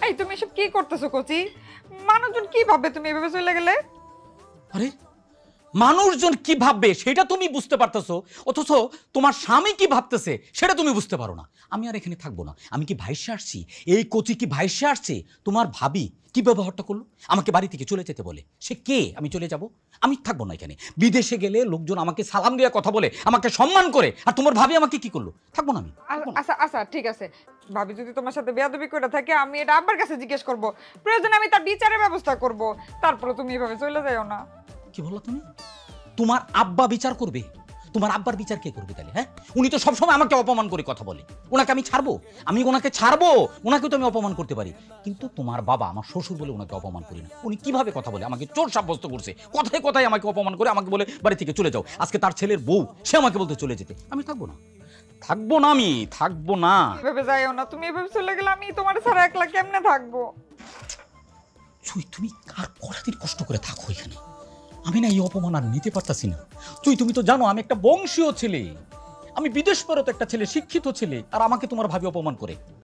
এই তুমি এসব কি করতেছো কচি? মানুষজন কি ভাববে তুমি এভাবে চলে গেলে? আরে মানুষজন কি ভাববে সেটা তুমি বুঝতে পারতেছো, অথচ তোমার স্বামী কি ভাবতেছে সেটা তুমি বুঝতে পারো না। আমি আর এখানে থাকবো না। আমি কি ভাইসে আসছি? এই কচি কি ভাইসে আসছে? তোমার ভাবি কি ব্যবহারটা করলো, আমাকে বাড়ি থেকে চলে যেতে বলে। সে কে? আমি চলে যাব? আমি থাকবো না এখানে। বিদেশে গেলে লোকজন আমাকে সালাম দিয়ে কথা বলে, আমাকে সম্মান করে, আর তোমার ভাবি আমাকে কি করলো? থাকবো না আমি। আচ্ছা আচ্ছা ঠিক আছে, ভাবি যদি তোমার সাথে বেয়াদবি করে থাকে আমি এটা আব্বার কাছে জিজ্ঞেস করব, প্রয়োজনে আমি তার বিচারের ব্যবস্থা করব। তারপরে তুমি এভাবে চলে যাও না। কি বললা তুমি? তোমার আব্বা বিচার করবে? তোমার আব্বার বিচার কে করবে তাহলে? হ্যাঁ, উনি তো সবসময় আমাকে অপমান করে কথা বলে। ওনাকে আমি ছাড়বো? আমি ওনাকে ছাড়বো? ওনাকে তো আমি অপমান করতে পারি, কিন্তু তোমার বাবা, আমার শ্বশুর বলে ওনাকে অপমান করি না। উনি কিভাবে কথা বলে, আমাকে চোর সাব্যস্ত করছে, কথায় কথায় আমাকে অপমান করে, আমাকে বলে বাড়ি থেকে চলে যাও। আজকে তার ছেলের বউ, সে আমাকে বলতে চলে যেতে। আমি থাকবো না, থাকবো না, আমি থাকবো না। এভাবে যাইও না, তুমি এভাবে চলে গেলে আমি তোমার ছাড়া একলা কেমনে থাকবো? তুমি আর কতদিন কষ্ট করে থাকো এখানে? আমি না এই অপমান আর নিতে পারতাছি না। তুমি তো জানো আমি একটা বংশীয় ছেলে, আমি বিদেশ ফেরত একটা ছেলে, শিক্ষিত ছেলে, আর আমাকে তোমার ভাবি অপমান করে।